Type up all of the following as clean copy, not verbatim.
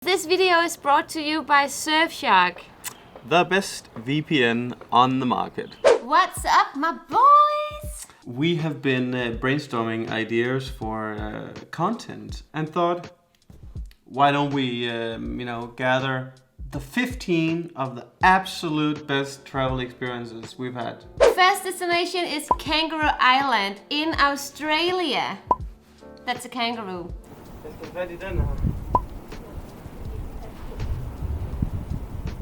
This video is brought to you by Surfshark. The best VPN on the market. What's up, my boys? We have been brainstorming ideas for content and thought, why don't we, gather the 15 of the absolute best travel experiences we've had. First destination is Kangaroo Island in Australia. That's a kangaroo.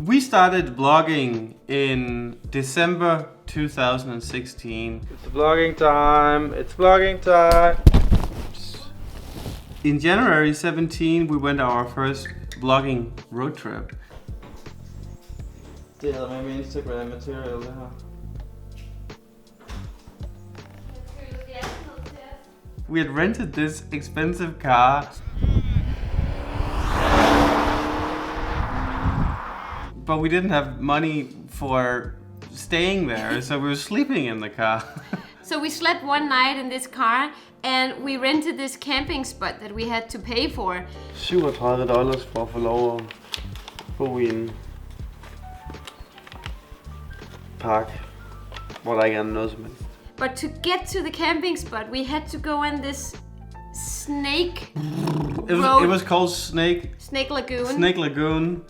We started vlogging in December 2016. It's vlogging time, it's vlogging time. In January 17, we went our first vlogging road trip. Det hedder med Instagram material, det her. We had rented this expensive car. But we didn't have money for staying there, so we were sleeping in the car. So we slept one night in this car and we rented this camping spot that we had to pay for. $37 for at få lov at bo i en park, hvor der ikke er noget som helst. But to get to the camping spot, we had to go on this snake road. It was called Snake Lagoon. Snake Lagoon.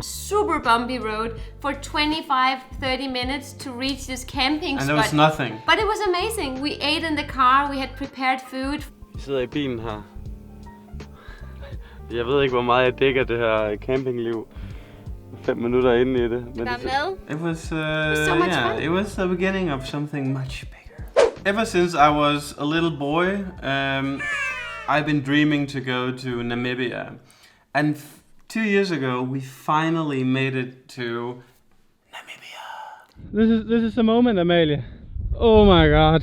Super bumpy road for 25-30 minutes to reach this camping spot. And there was nothing. But it was amazing. We ate in the car, we had prepared food. Vi sidder i bilen her. Jeg ved ikke, hvor meget jeg dækker det her campingliv. 5 minutter inde i det. Men Der er mad. It was, so much fun. it was the beginning of something much bigger. Ever since I was a little boy, I've been dreaming to go to Namibia. And 2 years ago, we finally made it to Namibia. This is a moment, Amalie. Oh my god.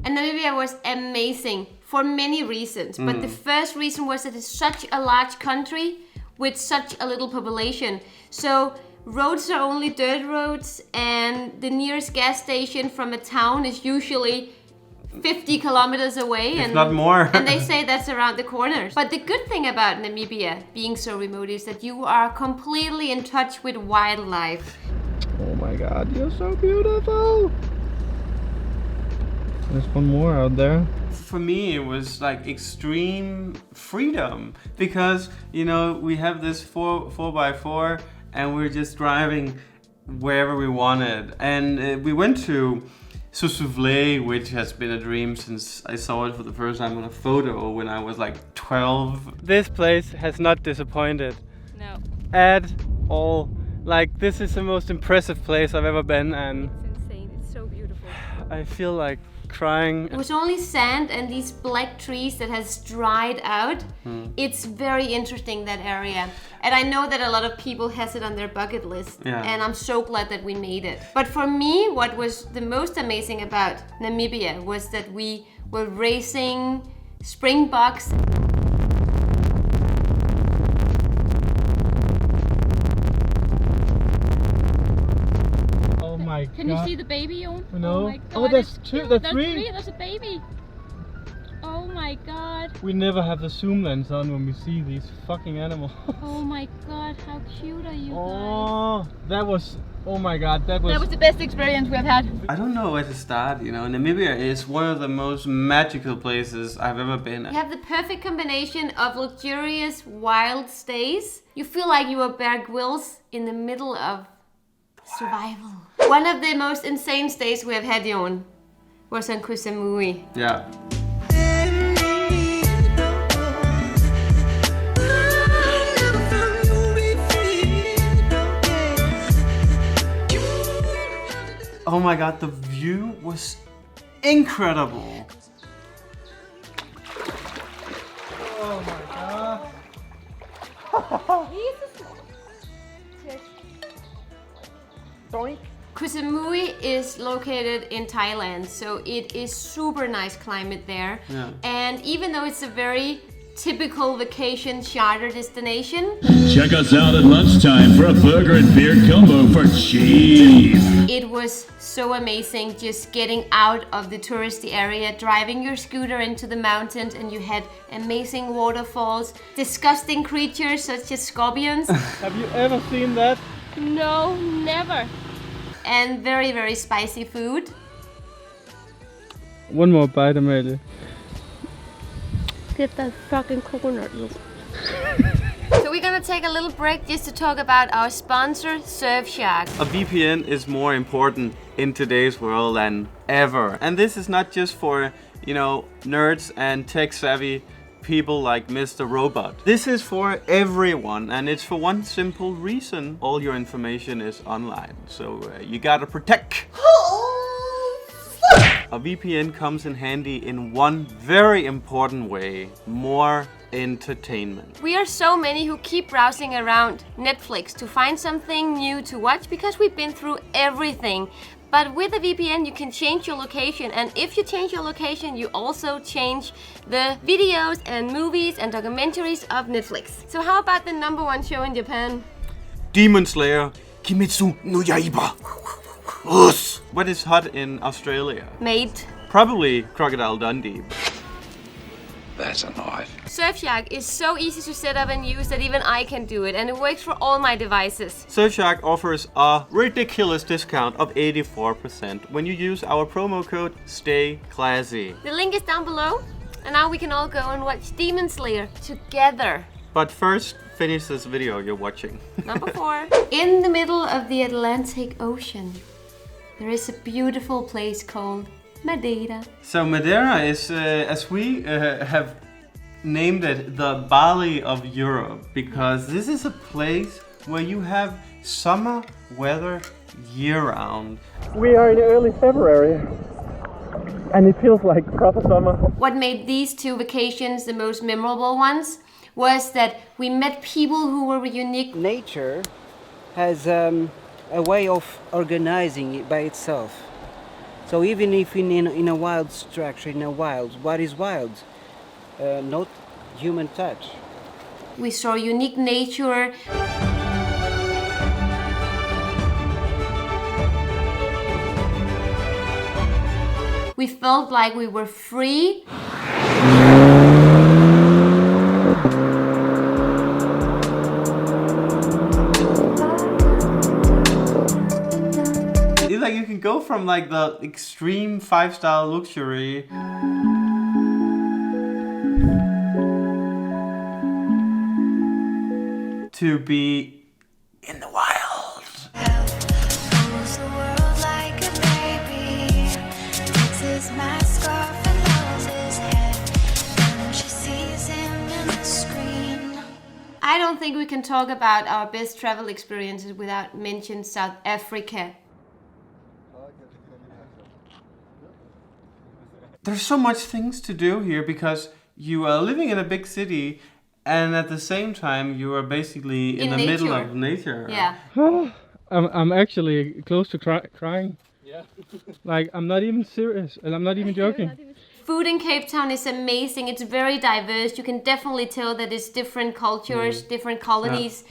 And Namibia was amazing for many reasons. But the first reason was that it's such a large country with such a little population. So roads are only dirt roads, and the nearest gas station from a town is usually 50 kilometers away, If not more. and they say that's around the corner. But the good thing about Namibia being so remote is that you are completely in touch with wildlife. Oh my god, you're so beautiful. There's one more out there. For me, it was like extreme freedom because, we have this 4x4 and we're just driving wherever we wanted. And we went to Sossusvlei, which has been a dream since I saw it for the first time on a photo when I was like 12. This place has not disappointed. No. At all. Like, this is the most impressive place I've ever been, and It's insane. It's so beautiful. I feel like crying. It was only sand and these black trees that has dried out. It's very interesting, that area. And I know that a lot of people has it on their bucket list. Yeah. And I'm so glad that we made it. But for me, what was the most amazing about Namibia was that we were raising springboks. Oh my Can god. you see the baby, Joen? No. Oh my god. Oh, there's it's two, cute. there's three. There's a baby. Oh my god. We never have the zoom lens on when we see these fucking animals. Oh my god, how cute are you guys? Oh, that was, oh my god, that That was the best experience we've had. I don't know where to start, Namibia is one of the most magical places I've ever been. You have the perfect combination of luxurious wild stays. You feel like you are Bear Grylls in the middle of survival. One of the most insane stays we have had, Joen, was on Koh Samui. Yeah. Oh my god, the view was incredible. Oh my god. Doink. Koh Samui is located in Thailand, so it is super nice climate there. Yeah. And even though it's a very typical vacation charter destination. Check us out at lunchtime for a burger and beer combo for cheap. It was so amazing just getting out of the touristy area, driving your scooter into the mountains, and you had amazing waterfalls, disgusting creatures such as scorpions. Have you ever seen that? No, never. And very, very spicy food. One more bite, Amalie. Get that fucking coconut. So we're gonna take a little break just to talk about our sponsor, Surfshark. A VPN is more important in today's world than ever. And this is not just for, nerds and tech-savvy people like Mr. Robot. This is for everyone, and it's for one simple reason. All your information is online, so you gotta protect. A VPN comes in handy in one very important way: more entertainment. We are so many who keep browsing around Netflix to find something new to watch because we've been through everything. But with a VPN you can change your location, and if you change your location you also change the videos and movies and documentaries of Netflix. So how about the #1 show in Japan? Demon Slayer, Kimetsu no Yaiba. What is hot in Australia? Mate. Probably Crocodile Dundee. That's a knife. Surfshark is so easy to set up and use that even I can do it, and it works for all my devices. Surfshark offers a ridiculous discount of 84% when you use our promo code STAYCLASSY. The link is down below, and now we can all go and watch Demon Slayer together. But first, finish this video you're watching. #4. In the middle of the Atlantic Ocean, there is a beautiful place called Medina. So Madeira is, as we have named it, the Bali of Europe, because this is a place where you have summer weather year-round. We are in early February, and it feels like proper summer. What made these two vacations the most memorable ones was that we met people who were unique. Nature has a way of organizing it by itself. So even if in a wild structure, what is wild? Not human touch. We saw unique nature. We felt like we were free. It's like you can go from like the extreme 5-star luxury to be in the wild. I don't think we can talk about our best travel experiences without mentioning South Africa. There's so much things to do here because you are living in a big city and at the same time you are basically in the middle of nature. Yeah. I'm actually close to crying. Yeah. Like, I'm not even serious, and I'm not even joking. Food in Cape Town is amazing. It's very diverse. You can definitely tell that it's different cultures, different colonies.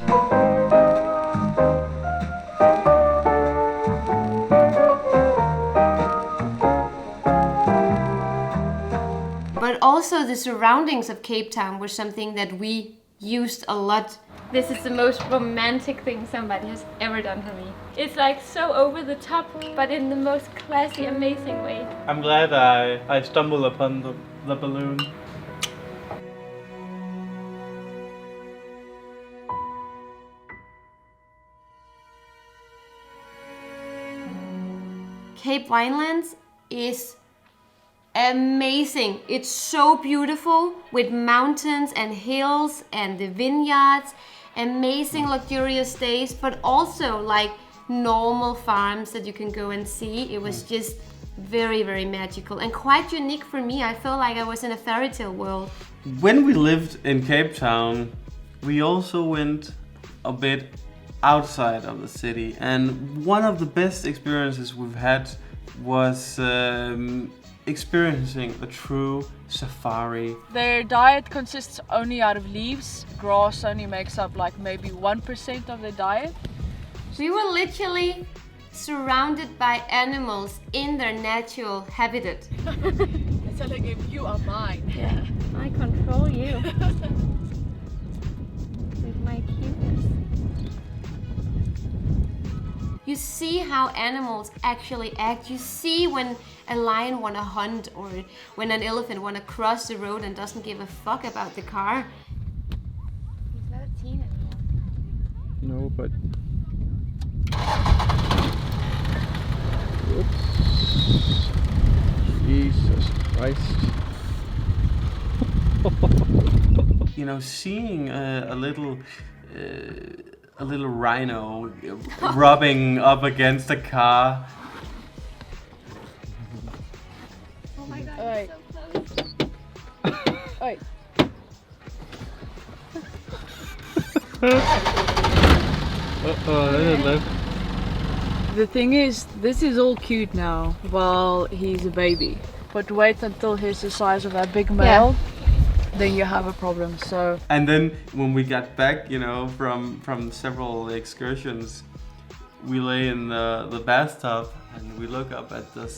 But also the surroundings of Cape Town were something that we used a lot. This is the most romantic thing somebody has ever done for me. It's like so over the top, but in the most classy, amazing way. I'm glad I stumbled upon the balloon. Cape Winelands is amazing. It's so beautiful with mountains and hills and the vineyards, amazing luxurious days, but also like normal farms that you can go and see. It was just very, very magical and quite unique for me. I felt like I was in a fairy tale world. When we lived in Cape Town, we also went a bit outside of the city, and one of the best experiences we've had was experiencing a true safari. Their diet consists only out of leaves. Grass only makes up like maybe 1% of their diet. We were literally surrounded by animals in their natural habitat. It's like if you are mine. Yeah, I control you. With my cuteness. You see how animals actually act. You see when a lion wanna hunt or when an elephant wanna cross the road and doesn't give a fuck about the car. He's not a teen anymore. No, but. Oops. Jesus Christ. You know, seeing a little rhino rubbing up against a car. Oh my god, Alright. he's so close. Oi. That is left. The thing is, this is all cute now while he's a baby. But wait until he's the size of that big male, then you have a problem. So. And then when we got back, you know, from several excursions, we lay in the bathtub and we look up at the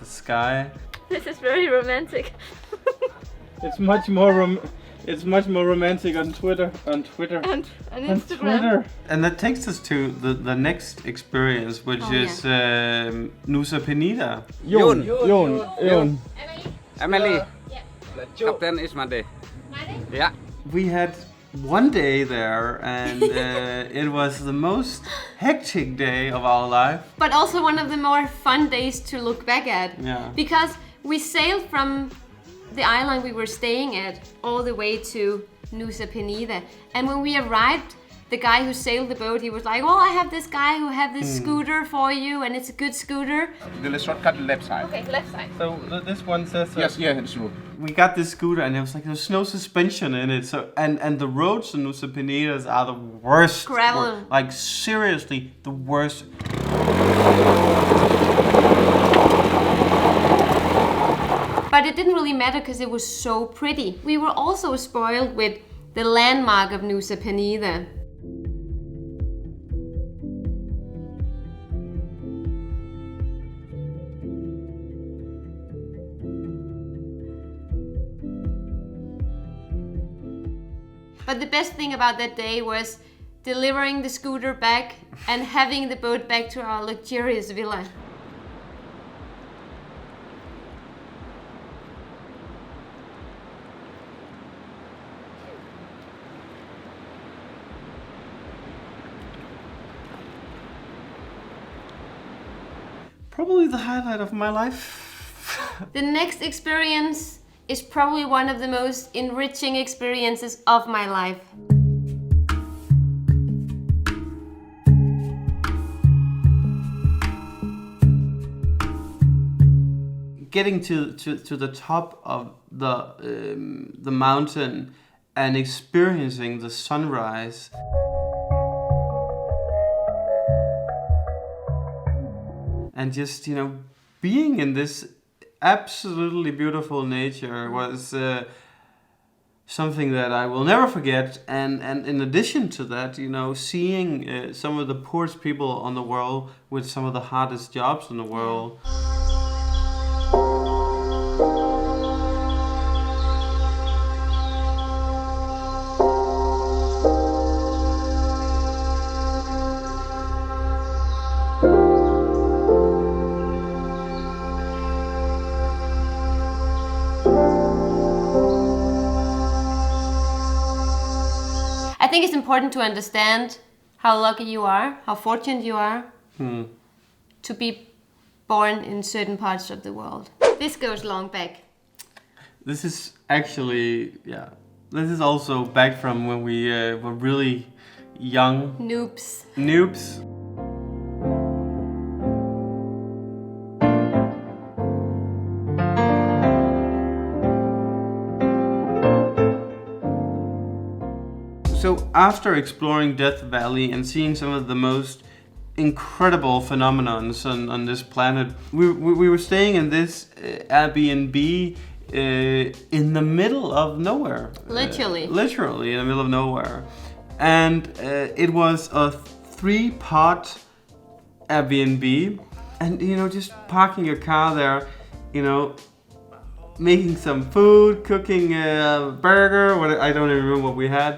sky. This is very romantic. It's much more romantic on Twitter. And On Instagram. Twitter. And that takes us to the next experience, which is Nusa Penida. Joen. Amalie. Captain is Monday. Yeah. We had one day there, and it was the most hectic day of our life. But also one of the more fun days to look back at. Yeah. Because we sailed from the island we were staying at all the way to Nusa Penida. And when we arrived, the guy who sailed the boat, he was like, "Well, I have this guy who have this scooter for you, and it's a good scooter." The shortcut left side. Okay, left side. So this one says Yes, yeah, it's true. we got this scooter and it was like there's no suspension in it. So and the roads in Nusa Penida are the worst. Gravel. Like seriously, the worst. But it didn't really matter because it was so pretty. We were also spoiled with the landmark of Nusa Penida. But the best thing about that day was delivering the scooter back and having the boat back to our luxurious villa. Probably the highlight of my life. The next experience is probably one of the most enriching experiences of my life. Getting to the top of the mountain and experiencing the sunrise. And just, you know, being in this absolutely beautiful nature was something that I will never forget. And in addition to that, you know, seeing some of the poorest people on the world with some of the hardest jobs in the world. I think it's important to understand how lucky you are, how fortunate you are to be born in certain parts of the world. This goes long back. This is actually, this is also back from when we were really young. Noobs. Noobs. So after exploring Death Valley and seeing some of the most incredible phenomenons on this planet. We were staying in this Airbnb in the middle of nowhere. Literally. Literally in the middle of nowhere. And it was a 3-part Airbnb. And, just parking your car there, making some food, cooking a burger, I don't even remember what we had.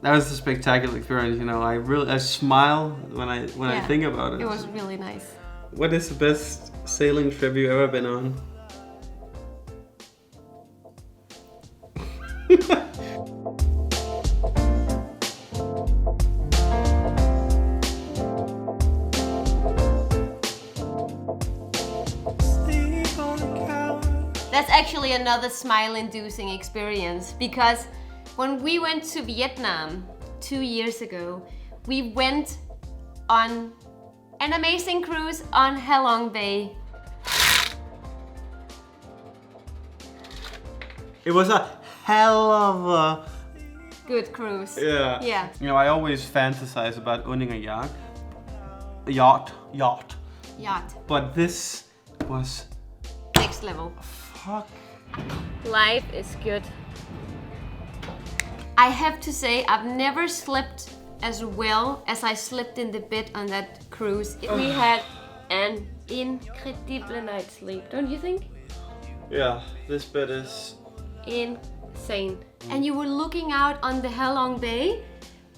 That was a spectacular experience, I smile when I think about it. It was really nice. What is the best sailing trip you've ever been on? That's actually another smile-inducing experience, because when we went to Vietnam 2 years ago, we went on an amazing cruise on Halong Bay. It was a hell of a good cruise. Yeah. Yeah. I always fantasize about owning a yacht. But this was next level. Fuck. Life is good. I have to say, I've never slept as well as I slept in the bed on that cruise. We had an incredible night's sleep, don't you think? Yeah, this bed is insane. And you were looking out on the Halong Bay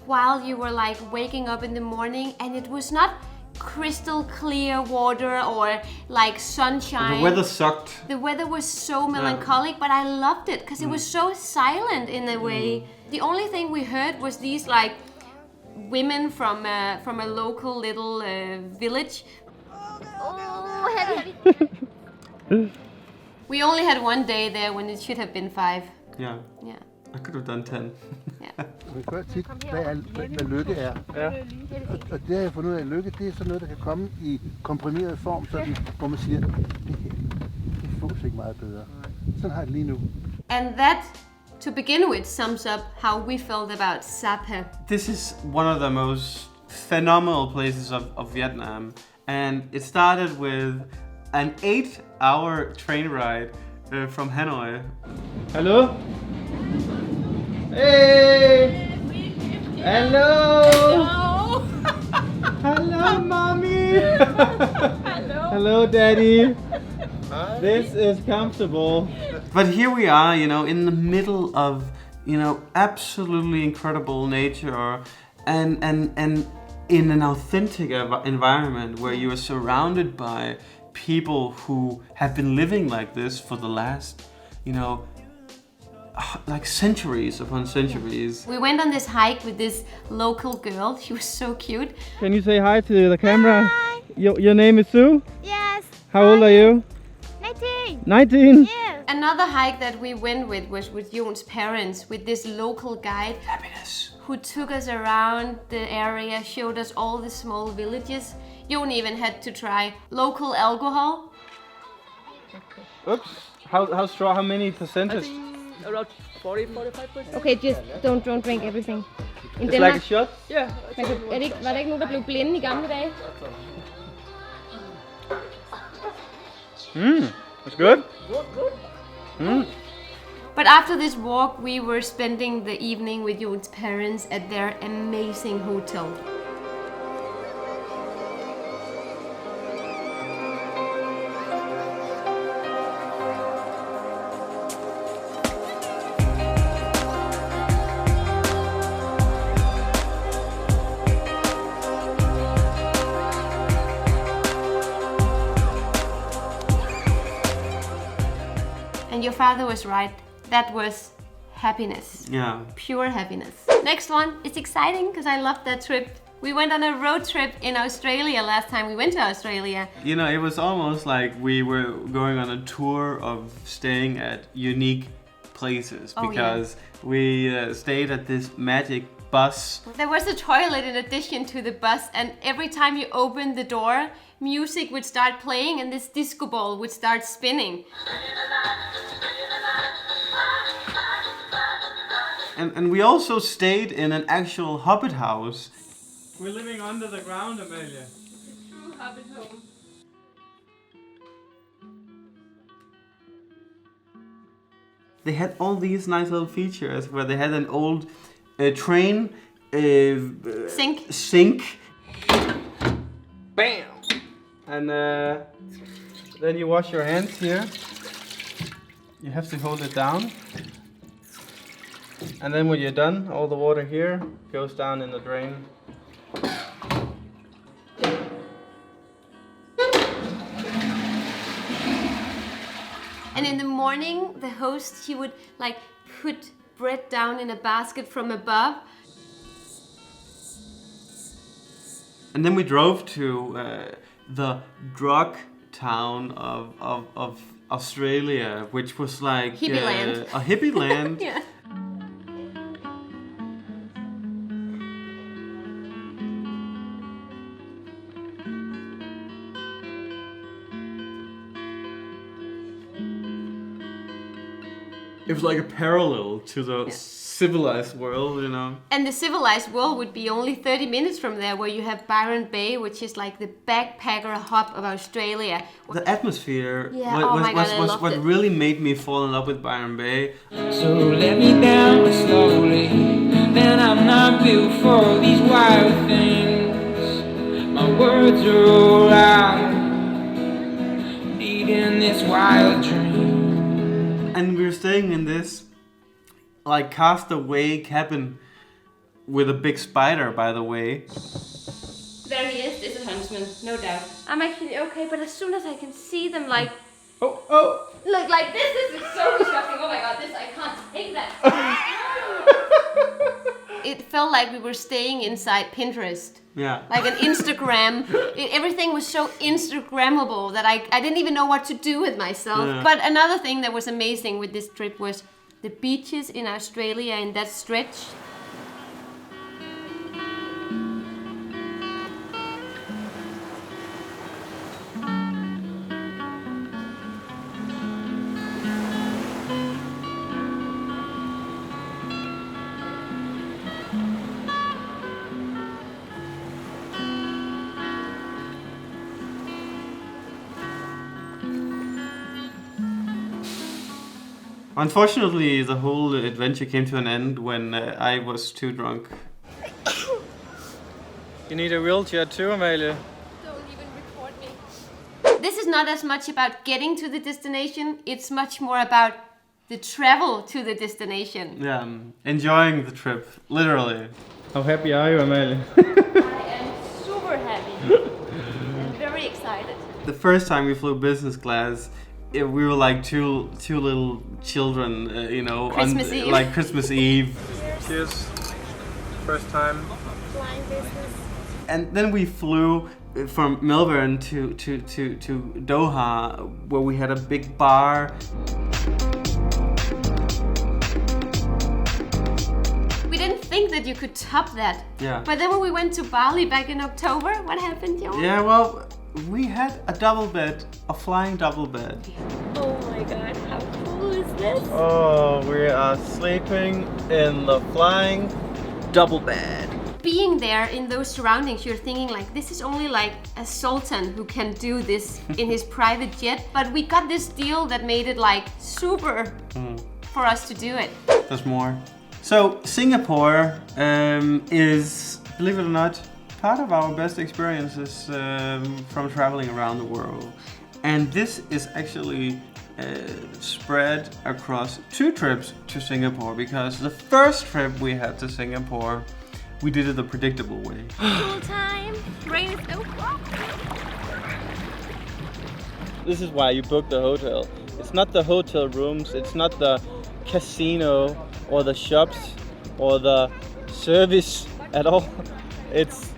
while you were like waking up in the morning, and it was not crystal clear water or like sunshine. The weather sucked. The weather was so melancholic, but I loved it because it was so silent in a way. The only thing we heard was these like women from a local little village. Oh, heavy. We only had 1 day there when it should have been 5. Yeah. Yeah. I could have done 10. Yeah. Vi spørger tit, hvad lykke er. Ja. Og det har jeg fundet ud af, at lykke, det er sådan noget, der kan komme i komprimeret form, sådan, hvor man siger, det fås ikke meget bedre. Sådan har jeg det lige nu. And that, to begin with, sums up how we felt about Sapa. This is one of the most phenomenal places of Vietnam. And it started with an 8-hour train ride from Hanoi. Hello? Hey! Hello! Hello, mommy! Hello! Hello, daddy! This is comfortable. But here we are, in the middle of, absolutely incredible nature and in an authentic environment where you are surrounded by people who have been living like this for the last, like centuries upon centuries. We went on this hike with this local girl. She was so cute. Can you say hi to the camera? Hi. Your name is Sue? Yes. How old are you? 19. 19? Yes. Another hike that we went with was with Joen's parents, with this local guide. Happiness. Who took us around the area, showed us all the small villages. Joen even had to try local alcohol. Oops. How strong? How many percentage? Around 40-45%. Okay, just don't drink everything. In It's like a shot? Yeah. Var der ikke nogen, der blev blinde i gamle dage? That's good. But after this walk, we were spending the evening with Joen's parents at their amazing hotel. And your father was right. That was happiness. Yeah. Pure happiness. Next one is exciting because I loved that trip. We went on a road trip in Australia last time we went to Australia. It was almost like we were going on a tour of staying at unique places because we stayed at this magic bus. There was a toilet in addition to the bus, and every time you opened the door, music would start playing and this disco ball would start spinning. And we also stayed in an actual hobbit house. We're living under the ground, Amalie. True hobbit home. They had all these nice little features where they had an old train sink. Bam! And then you wash your hands here. You have to hold it down. And then when you're done, all the water here goes down in the drain. And in the morning, the host, he would like put bread down in a basket from above. And then we drove to the drug town of Australia, which was like Hippie land. A hippie land. Yeah. It was like a parallel to the civilized world, you know. And the civilized world would be only 30 minutes from there, where you have Byron Bay, which is like the backpacker hub of Australia. The atmosphere was what really made me fall in love with Byron Bay. So let me down slowly, then I'm not built for these wild things. My words are all out, needing this wild dream. And we were staying in this like castaway cabin with a big spider, by the way. There he is. This is Huntsman, no doubt. I'm actually okay, but as soon as I can see them, like, oh, look, like this is so disgusting. Oh my god, this, I can't take that. It felt like we were staying inside Pinterest. Yeah. Like an Instagram. Everything was so Instagrammable that I didn't even know what to do with myself. Yeah. But another thing that was amazing with this trip was the beaches in Australia in that stretch. Unfortunately, the whole adventure came to an end when I was too drunk. You need a wheelchair too, Amalie. Don't even record me. This is not as much about getting to the destination, it's much more about the travel to the destination. Yeah, enjoying the trip, literally. How happy are you, Amalie? I am super happy and very excited. The first time we flew business class, we were like two little children, you know, Christmas Eve. like Christmas Eve. Cheers. First time. Flying business. And then we flew from Melbourne to Doha, where we had a big bar. We didn't think that you could top that. Yeah. But then when we went to Bali back in October, what happened, Joen? Yeah, well, we had a double bed, a flying double bed. Oh my god, how cool is this? Oh, we are sleeping in the flying double bed. Being there in those surroundings, you're thinking like, this is only like a sultan who can do this in his private jet. But we got this deal that made it like super for us to do it. There's more. So Singapore is, believe it or not, part of our best experiences from traveling around the world. And this is actually spread across 2 trips to Singapore, because the first trip we had to Singapore, we did it the predictable way. Full time. Rain is so cool. This is why you book the hotel. It's not the hotel rooms, it's not the casino or the shops or the service at all. It's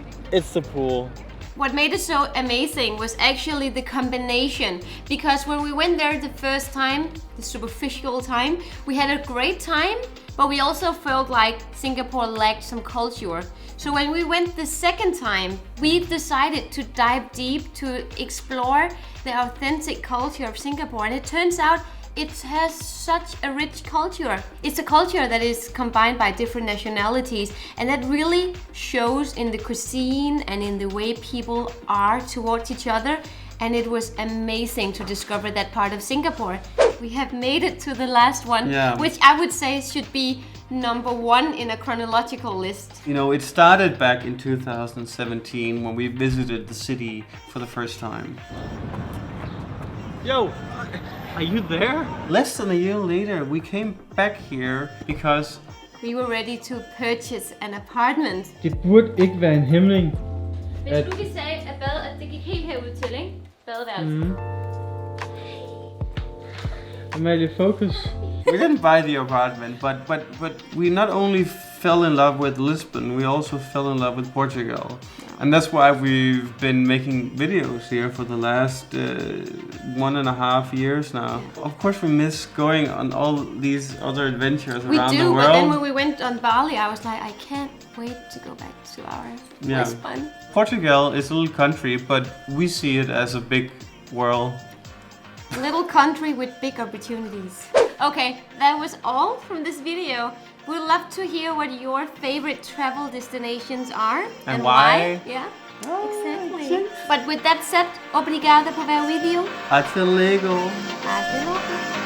the pool. What made it so amazing was actually the combination, because when we went there the first time, the superficial time, we had a great time, but we also felt like Singapore lacked some culture. So when we went the second time, we decided to dive deep to explore the authentic culture of Singapore, and it turns out it has such a rich culture. It's a culture that is combined by different nationalities, and that really shows in the cuisine and in the way people are towards each other. And it was amazing to discover that part of Singapore. We have made it to the last one, which I would say should be number 1 in a chronological list. You know, it started back in 2017 when we visited the city for the first time. Yo, are you there? Less than a year later, we came back here because we were ready to purchase an apartment. Det burde ikke være en hemmelighed. Hvis nu vi sagde, at det gik helt herud til, ikke? Badeværelset. Amalie, focus. We didn't buy the apartment, but we not only fell in love with Lisbon, we also fell in love with Portugal. And that's why we've been making videos here for the last 1.5 years now. Of course we miss going on all these other adventures around the world. But then when we went on Bali, I was like, I can't wait to go back to our Lisbon. Portugal is a little country, but we see it as a big world. A little country with big opportunities. Okay, that was all from this video. We'd love to hear what your favorite travel destinations are. And why. Yeah, exactly. But with that said, obrigada por ver o vídeo. Até logo. Até logo.